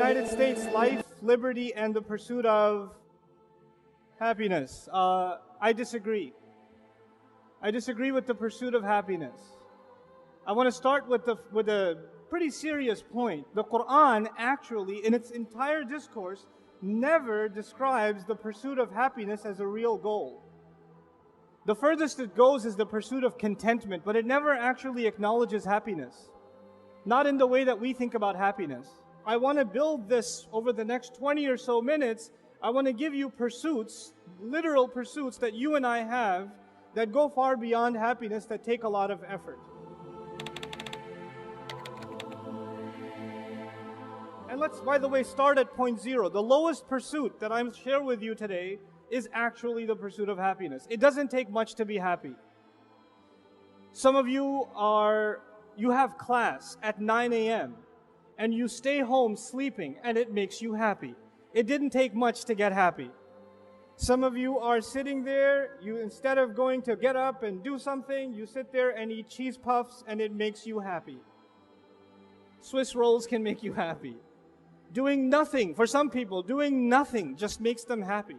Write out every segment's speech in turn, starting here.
United States, life, liberty, and the pursuit of happiness. I disagree. I disagree with the pursuit of happiness. I want to start with a pretty serious point. The Qur'an actually, in its entire discourse, never describes the pursuit of happiness as a real goal. The furthest it goes is the pursuit of contentment, but it never actually acknowledges happiness. Not in the way that we think about happiness. I want to build this over the next 20 or so minutes. I want to give you pursuits, literal pursuits that you and I have that go far beyond happiness, that take a lot of effort. And let's, by the way, start at point zero. The lowest pursuit that I'm sharing with you today is actually the pursuit of happiness. It doesn't take much to be happy. Some of you have class at 9 a.m. and you stay home sleeping and it makes you happy. It didn't take much to get happy. Some of you are sitting there, instead of going to get up and do something, you sit there and eat cheese puffs and it makes you happy. Swiss rolls can make you happy. Doing nothing, for some people, doing nothing just makes them happy.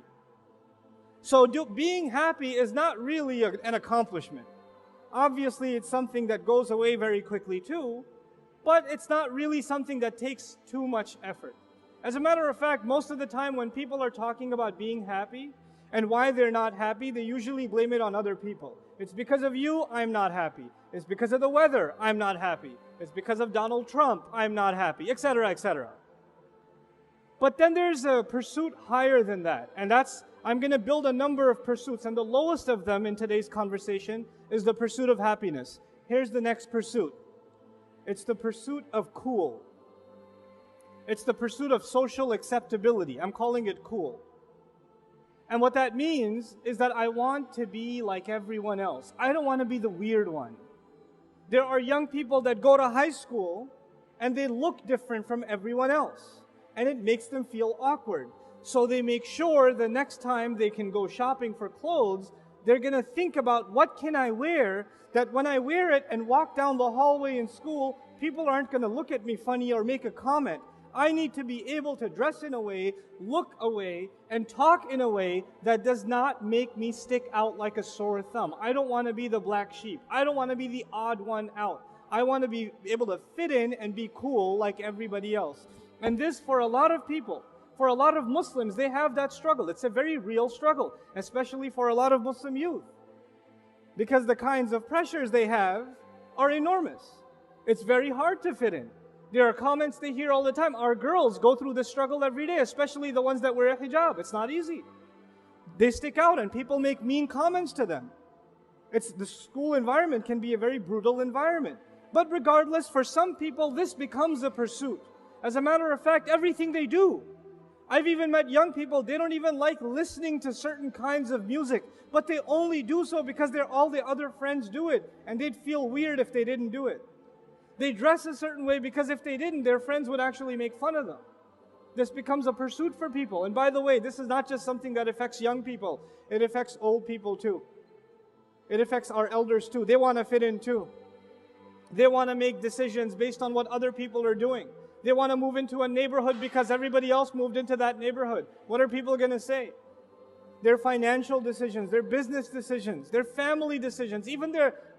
So being happy is not really an accomplishment. Obviously, it's something that goes away very quickly too, but it's not really something that takes too much effort. As a matter of fact, most of the time when people are talking about being happy and why they're not happy, they usually blame it on other people. It's because of you, I'm not happy. It's because of the weather, I'm not happy. It's because of Donald Trump, I'm not happy, etc., etc. But then there's a pursuit higher than that, and I'm going to build a number of pursuits, and the lowest of them in today's conversation is the pursuit of happiness. Here's the next pursuit. It's the pursuit of cool. It's the pursuit of social acceptability. I'm calling it cool. And what that means is that I want to be like everyone else. I don't want to be the weird one. There are young people that go to high school and they look different from everyone else, and it makes them feel awkward. So they make sure the next time they can go shopping for clothes, they're going to think about, what can I wear that when I wear it and walk down the hallway in school, people aren't going to look at me funny or make a comment. I need to be able to dress in a way, look a way, and talk in a way that does not make me stick out like a sore thumb. I don't want to be the black sheep. I don't want to be the odd one out. I want to be able to fit in and be cool like everybody else. And this, for a lot of people, for a lot of Muslims, they have that struggle. It's a very real struggle, especially for a lot of Muslim youth, because the kinds of pressures they have are enormous. It's very hard to fit in. There are comments they hear all the time. Our girls go through this struggle every day, especially the ones that wear a hijab. It's not easy. They stick out and people make mean comments to them. The school environment can be a very brutal environment. But regardless, for some people, this becomes a pursuit. As a matter of fact, everything they do. I've even met young people, they don't even like listening to certain kinds of music, but they only do so because all the other friends do it, and they'd feel weird if they didn't do it. They dress a certain way because if they didn't, their friends would actually make fun of them. This becomes a pursuit for people. And by the way, this is not just something that affects young people. It affects old people too. It affects our elders too. They want to fit in too. They want to make decisions based on what other people are doing. They want to move into a neighborhood because everybody else moved into that neighborhood. What are people going to say? Their financial decisions, their business decisions, their family decisions, even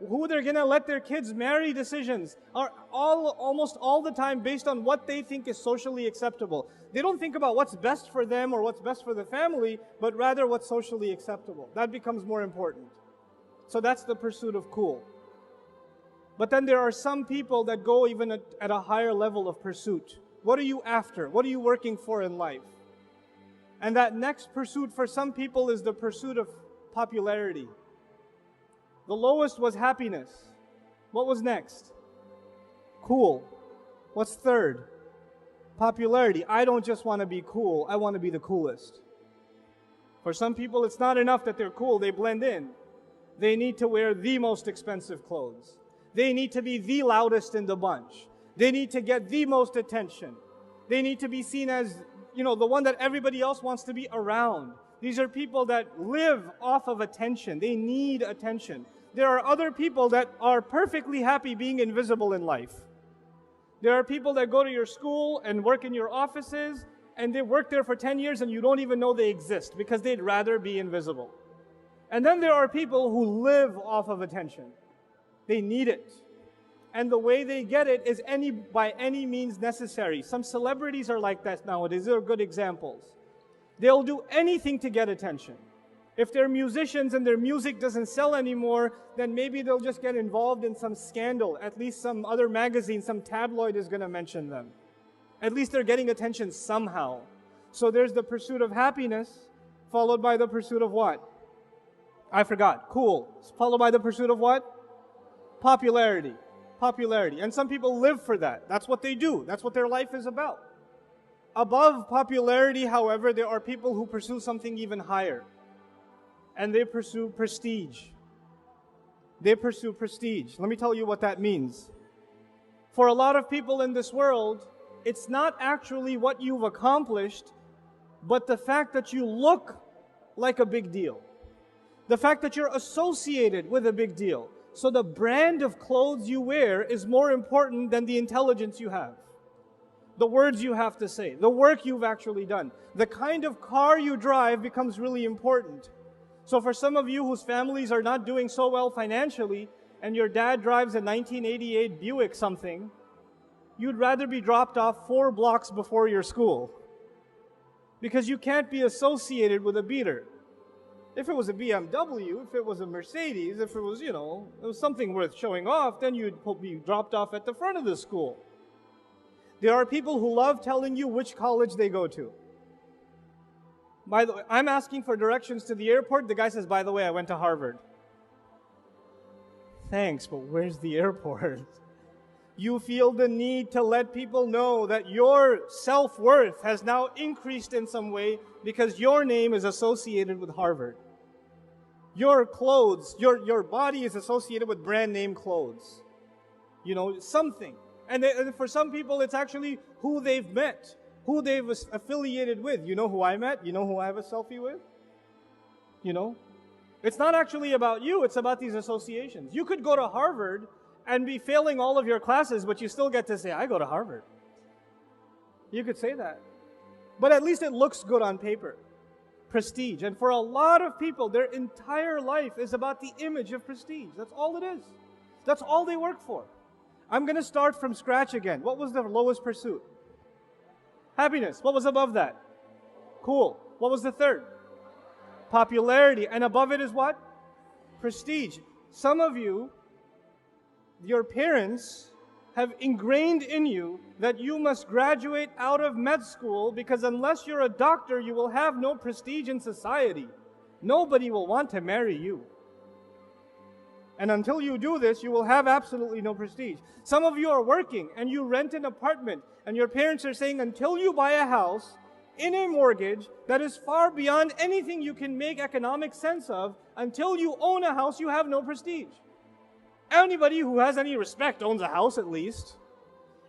who they're going to let their kids marry decisions are almost all the time based on what they think is socially acceptable. They don't think about what's best for them or what's best for the family, but rather what's socially acceptable. That becomes more important. So that's the pursuit of cool. But then there are some people that go even at a higher level of pursuit. What are you after? What are you working for in life? And that next pursuit for some people is the pursuit of popularity. The lowest was happiness. What was next? Cool. What's third? Popularity. I don't just want to be cool, I want to be the coolest. For some people, it's not enough that they're cool, they blend in. They need to wear the most expensive clothes. They need to be the loudest in the bunch. They need to get the most attention. They need to be seen as, the one that everybody else wants to be around. These are people that live off of attention. They need attention. There are other people that are perfectly happy being invisible in life. There are people that go to your school and work in your offices, and they work there for 10 years and you don't even know they exist because they'd rather be invisible. And then there are people who live off of attention. They need it. And the way they get it is by any means necessary. Some celebrities are like that nowadays. They're good examples. They'll do anything to get attention. If they're musicians and their music doesn't sell anymore, then maybe they'll just get involved in some scandal. At least some other magazine, some tabloid is going to mention them. At least they're getting attention somehow. So there's the pursuit of happiness, followed by the pursuit of what? I forgot. Cool. Followed by the pursuit of what? Popularity. Popularity. And some people live for that. That's what they do. That's what their life is about. Above popularity, however, there are people who pursue something even higher. And they pursue prestige. They pursue prestige. Let me tell you what that means. For a lot of people in this world, it's not actually what you've accomplished, but the fact that you look like a big deal. The fact that you're associated with a big deal. So the brand of clothes you wear is more important than the intelligence you have. The words you have to say, the work you've actually done. The kind of car you drive becomes really important. So for some of you whose families are not doing so well financially, and your dad drives a 1988 Buick something, you'd rather be dropped off 4 blocks before your school. Because you can't be associated with a beater. If it was a BMW, if it was a Mercedes, if it was, it was something worth showing off, then you'd be dropped off at the front of the school. There are people who love telling you which college they go to. By the way, I'm asking for directions to the airport. The guy says, by the way, I went to Harvard. Thanks, but where's the airport? You feel the need to let people know that your self-worth has now increased in some way because your name is associated with Harvard. Your clothes, your body is associated with brand name clothes. Something. And for some people, it's actually who they've met, who they've affiliated with. You know who I met? You know who I have a selfie with? It's not actually about you, it's about these associations. You could go to Harvard and be failing all of your classes, but you still get to say, I go to Harvard. You could say that. But at least it looks good on paper. Prestige. And for a lot of people, their entire life is about the image of prestige. That's all it is. That's all they work for. I'm going to start from scratch again. What was the lowest pursuit? Happiness. What was above that? Cool. What was the third? Popularity. And above it is what? Prestige. Some of you, your parents have ingrained in you that you must graduate out of med school because unless you're a doctor, you will have no prestige in society. Nobody will want to marry you. And until you do this, you will have absolutely no prestige. Some of you are working and you rent an apartment and your parents are saying until you buy a house in a mortgage that is far beyond anything you can make economic sense of, until you own a house, you have no prestige. Anybody who has any respect owns a house at least.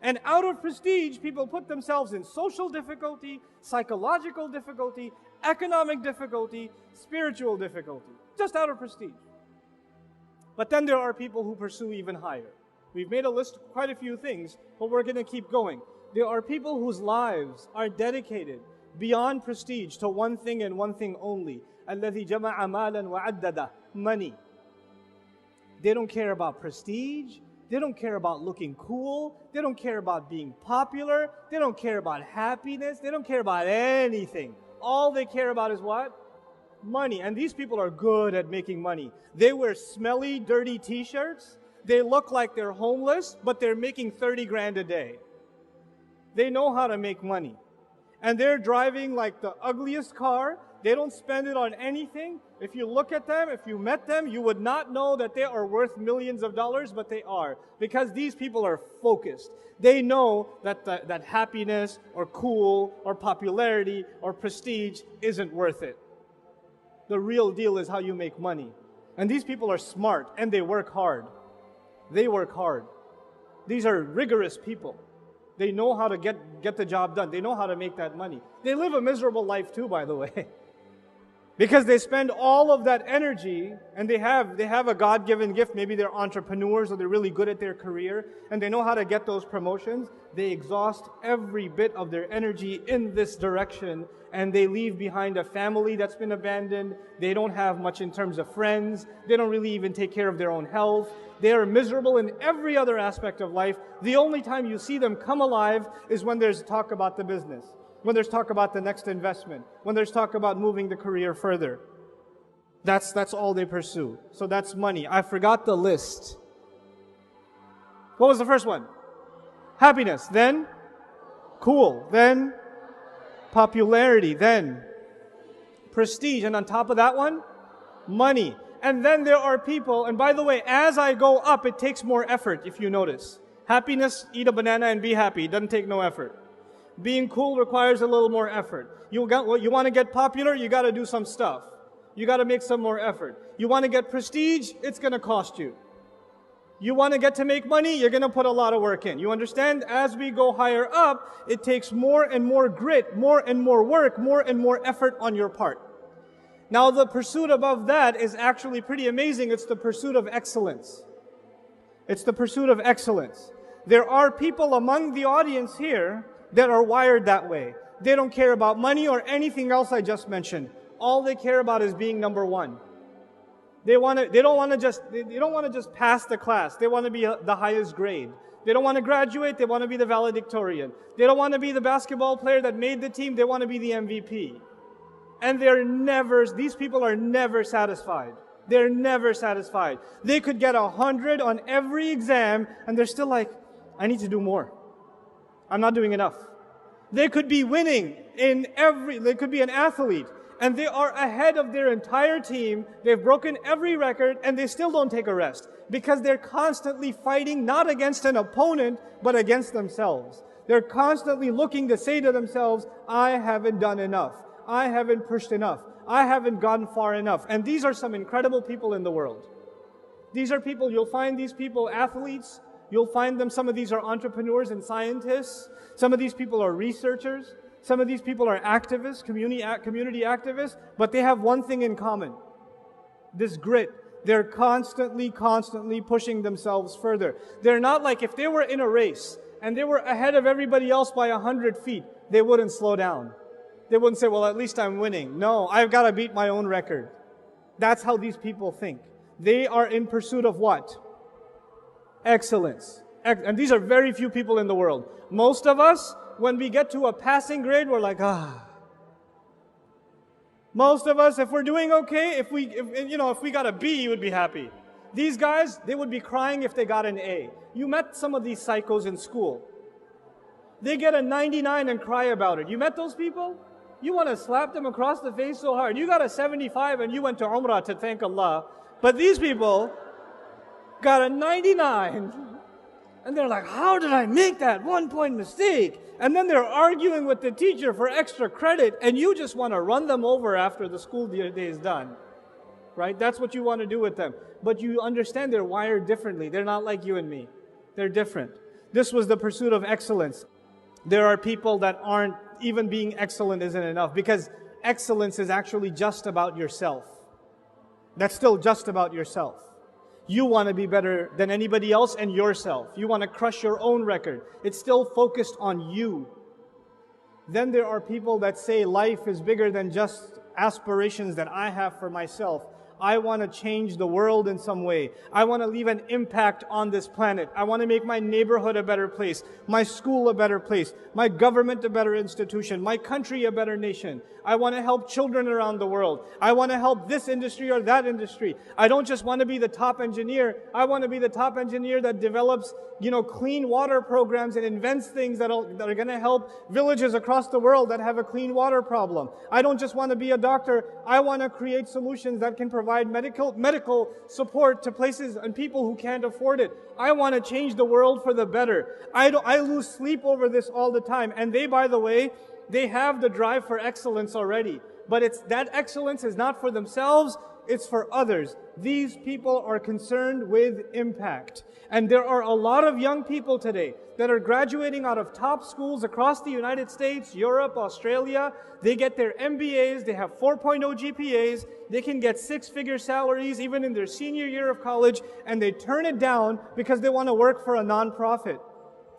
And out of prestige, people put themselves in social difficulty, psychological difficulty, economic difficulty, spiritual difficulty. Just out of prestige. But then there are people who pursue even higher. We've made a list of quite a few things, but we're going to keep going. There are people whose lives are dedicated beyond prestige to one thing and one thing only. الَّذِي جَمَعَ مَالًا وَعَدَّدَ. Money. They don't care about prestige. They don't care about looking cool. They don't care about being popular. They don't care about happiness. They don't care about anything. All they care about is what? Money. And these people are good at making money. They wear smelly, dirty t-shirts. They look like they're homeless, but they're making 30 grand a day. They know how to make money. And they're driving like the ugliest car. They don't spend it on anything. If you look at them, if you met them, you would not know that they are worth millions of dollars, but they are. Because these people are focused. They know that that happiness or cool or popularity or prestige isn't worth it. The real deal is how you make money. And these people are smart and they work hard. They work hard. These are rigorous people. They know how to get the job done. They know how to make that money. They live a miserable life too, by the way. Because they spend all of that energy, and they have a God-given gift. Maybe they're entrepreneurs or they're really good at their career and they know how to get those promotions. They exhaust every bit of their energy in this direction, and they leave behind a family that's been abandoned. They don't have much in terms of friends. They don't really even take care of their own health. They are miserable in every other aspect of life. The only time you see them come alive is when there's talk about the business, when there's talk about the next investment, when there's talk about moving the career further. That's all they pursue. So that's money. I forgot the list. What was the first one? Happiness. Then cool. Then popularity. Then prestige. And on top of that one, money. And then there are people, and by the way, as I go up, it takes more effort, if you notice. Happiness, eat a banana and be happy. It doesn't take no effort. Being cool requires a little more effort. You want to get popular, you got to do some stuff. You got to make some more effort. You want to get prestige, it's going to cost you. You want to get to make money, you're going to put a lot of work in. You understand? As we go higher up, it takes more and more grit, more and more work, more and more effort on your part. Now the pursuit above that is actually pretty amazing. It's the pursuit of excellence. It's the pursuit of excellence. There are people among the audience here that are wired that way. They don't care about money or anything else I just mentioned. All they care about is being number one. They don't want to just pass the class. They want to be the highest grade. They don't want to graduate. They want to be the valedictorian. They don't want to be the basketball player that made the team. They want to be the MVP. And these people are never satisfied. They're never satisfied. They could get 100 on every exam and they're still like, I need to do more. I'm not doing enough. They could be winning they could be an athlete and they are ahead of their entire team. They've broken every record and they still don't take a rest because they're constantly fighting not against an opponent, but against themselves. They're constantly looking to say to themselves, I haven't done enough. I haven't pushed enough. I haven't gone far enough. And these are some incredible people in the world. These are people, you'll find these people athletes. You'll find them, some of these are entrepreneurs and scientists. Some of these people are researchers. Some of these people are activists, community activists. But they have one thing in common. This grit. They're constantly pushing themselves further. They're not like, if they were in a race and they were ahead of everybody else by 100 feet, they wouldn't slow down. They wouldn't say, well, at least I'm winning. No, I've got to beat my own record. That's how these people think. They are in pursuit of what? Excellence. And these are very few people in the world. Most of us, when we get to a passing grade, we're like, Most of us, if we're doing okay, if we got a B, you would be happy. These guys, they would be crying if they got an A. You met some of these psychos in school. They get a 99 and cry about it. You met those people? You want to slap them across the face so hard. You got a 75 and you went to Umrah to thank Allah. But these people got a 99 and they're like, how did I make that 1 point mistake? And then they're arguing with the teacher for extra credit and you just want to run them over after the school day is done. Right? That's what you want to do with them. But you understand they're wired differently. They're not like you and me. They're different. This was the pursuit of excellence. There are people that aren't, even being excellent isn't enough, because excellence is actually just about yourself. That's still just about yourself. You want to be better than anybody else and yourself. You want to crush your own record. It's still focused on you. Then there are people that say life is bigger than just aspirations that I have for myself. I want to change the world in some way. I want to leave an impact on this planet. I want to make my neighborhood a better place, my school a better place, my government a better institution, my country a better nation. I want to help children around the world. I want to help this industry or that industry. I don't just want to be the top engineer. I want to be the top engineer that develops, clean water programs and invents things that are going to help villages across the world that have a clean water problem. I don't just want to be a doctor. I want to create solutions that can provide medical support to places and people who can't afford it. I want to change the world for the better. I lose sleep over this all the time. And they, by the way, they have the drive for excellence already. But that excellence is not for themselves. it's for others. These people are concerned with impact. And there are a lot of young people today that are graduating out of top schools across the United States, Europe, Australia. They get their MBAs, they have 4.0 GPAs, they can get six-figure salaries even in their senior year of college, and they turn it down because they want to work for a non-profit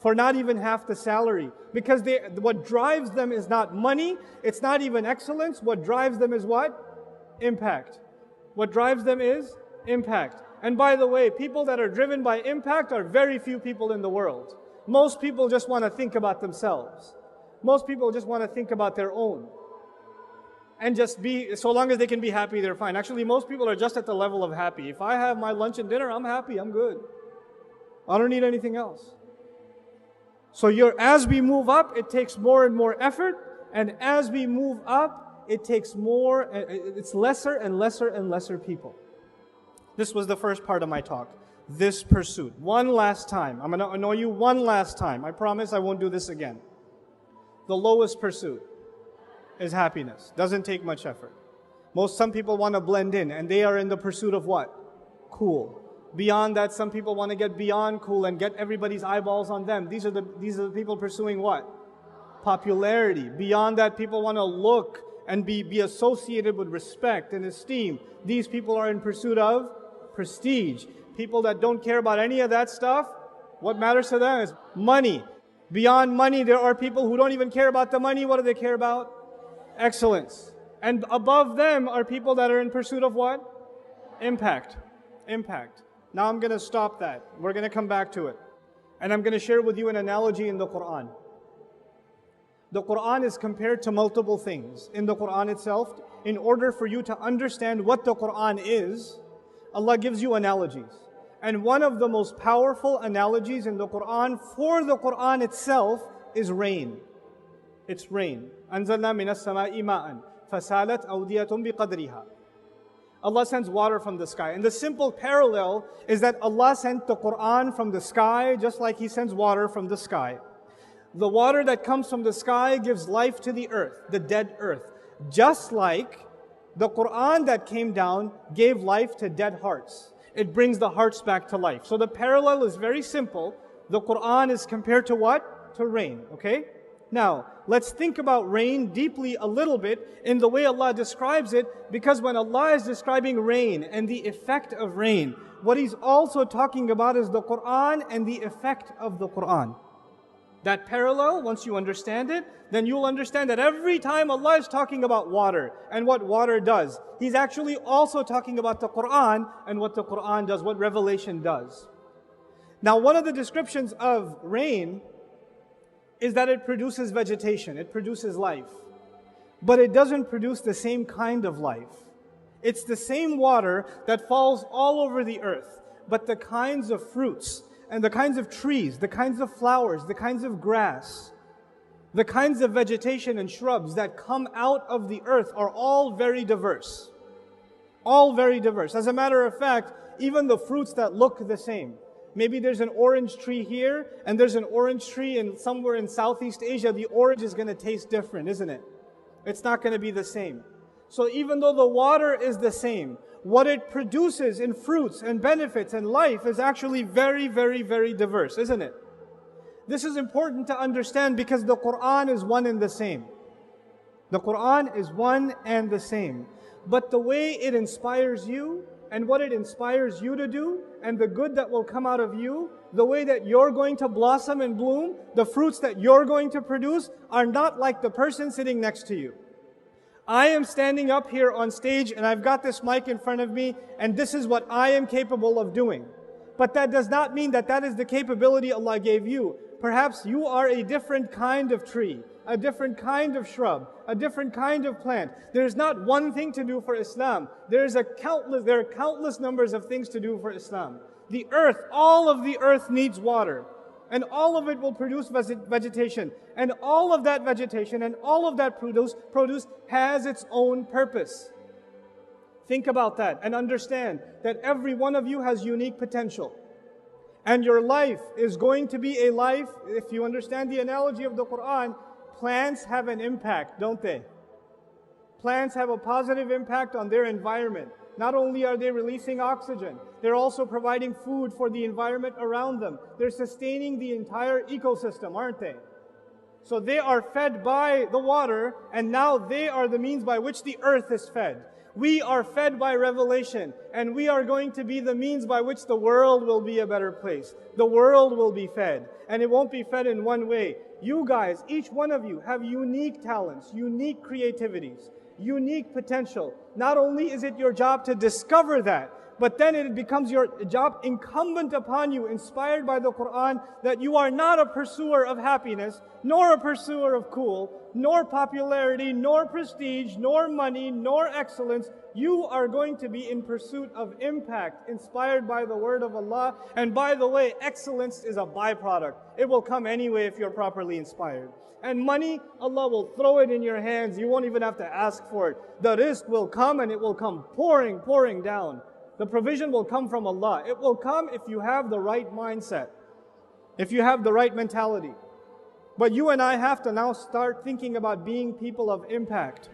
for not even half the salary. Because what drives them is not money, it's not even excellence. What drives them is what? Impact. What drives them is impact. And by the way, people that are driven by impact are very few people in the world. Most people just want to think about themselves. Most people just want to think about their own. And just be, so long as they can be happy, they're fine. Actually, most people are just at the level of happy. If I have my lunch and dinner, I'm happy, I'm good. I don't need anything else. So as we move up, it takes more and more effort. And as we move up, it takes more, it's lesser and lesser and lesser people. This was the first part of my talk. This pursuit. One last time. I'm going to annoy you one last time. I promise I won't do this again. The lowest pursuit is happiness. Doesn't take much effort. Some people want to blend in, and they are in the pursuit of what? Cool. Beyond that, some people want to get beyond cool and get everybody's eyeballs on them. These are the people pursuing what? Popularity. Beyond that, people want to look and be associated with respect and esteem. These people are in pursuit of prestige. People that don't care about any of that stuff, what matters to them is money. Beyond money, there are people who don't even care about the money. What do they care about? Excellence. And above them are people that are in pursuit of what? Impact. Impact. Now I'm going to stop that. We're going to come back to it. And I'm going to share with you an analogy in the Qur'an. The Qur'an is compared to multiple things. In the Qur'an itself, in order for you to understand what the Qur'an is, Allah gives you analogies. And one of the most powerful analogies in the Qur'an for the Qur'an itself is rain. It's rain. أَنزَلْنَا مِنَ السَّمَاءِ مَاءً فَسَالَتْ أَوْدِيَةٌ بِقَدْرِهَا. Allah sends water from the sky. And the simple parallel is that Allah sent the Qur'an from the sky just like He sends water from the sky. The water that comes from the sky gives life to the earth, the dead earth. Just like the Qur'an that came down gave life to dead hearts. It brings the hearts back to life. So the parallel is very simple. The Qur'an is compared to what? To rain, okay? Now, let's think about rain deeply a little bit in the way Allah describes it, because when Allah is describing rain and the effect of rain, what He's also talking about is the Qur'an and the effect of the Qur'an. That parallel, once you understand it, then you'll understand that every time Allah is talking about water and what water does, He's actually also talking about the Qur'an and what the Qur'an does, what revelation does. Now, one of the descriptions of rain is that it produces vegetation, it produces life. But it doesn't produce the same kind of life. It's the same water that falls all over the earth, but the kinds of fruits and the kinds of trees, the kinds of flowers, the kinds of grass, the kinds of vegetation and shrubs that come out of the earth are all very diverse. All very diverse. As a matter of fact, even the fruits that look the same. Maybe there's an orange tree here, and there's an orange tree somewhere in Southeast Asia. The orange is going to taste different, isn't it? It's not going to be the same. So even though the water is the same, what it produces in fruits and benefits and life is actually very, very, very diverse, isn't it? This is important to understand because the Qur'an is one and the same. The Qur'an is one and the same. But the way it inspires you, and what it inspires you to do, and the good that will come out of you, the way that you're going to blossom and bloom, the fruits that you're going to produce are not like the person sitting next to you. I am standing up here on stage and I've got this mic in front of me and this is what I am capable of doing. But that does not mean that that is the capability Allah gave you. Perhaps you are a different kind of tree, a different kind of shrub, a different kind of plant. There is not one thing to do for Islam. There are countless numbers of things to do for Islam. The earth, all of the earth needs water. And all of it will produce vegetation. And all of that vegetation and all of that produce has its own purpose. Think about that and understand that every one of you has unique potential. And your life is going to be a life, if you understand the analogy of the Qur'an, plants have an impact, don't they? Plants have a positive impact on their environment. Not only are they releasing oxygen, they're also providing food for the environment around them. They're sustaining the entire ecosystem, aren't they? So they are fed by the water, and now they are the means by which the earth is fed. We are fed by revelation, and we are going to be the means by which the world will be a better place. The world will be fed, and it won't be fed in one way. You guys, each one of you, have unique talents, unique creativities, unique potential. Not only is it your job to discover that, but then it becomes your job incumbent upon you, inspired by the Qur'an, that you are not a pursuer of happiness, nor a pursuer of cool, nor popularity, nor prestige, nor money, nor excellence. You are going to be in pursuit of impact, inspired by the word of Allah. And by the way, excellence is a byproduct. It will come anyway if you're properly inspired. And money, Allah will throw it in your hands. You won't even have to ask for it. The rizq will come, and it will come pouring down. The provision will come from Allah. It will come if you have the right mindset, if you have the right mentality. But you and I have to now start thinking about being people of impact.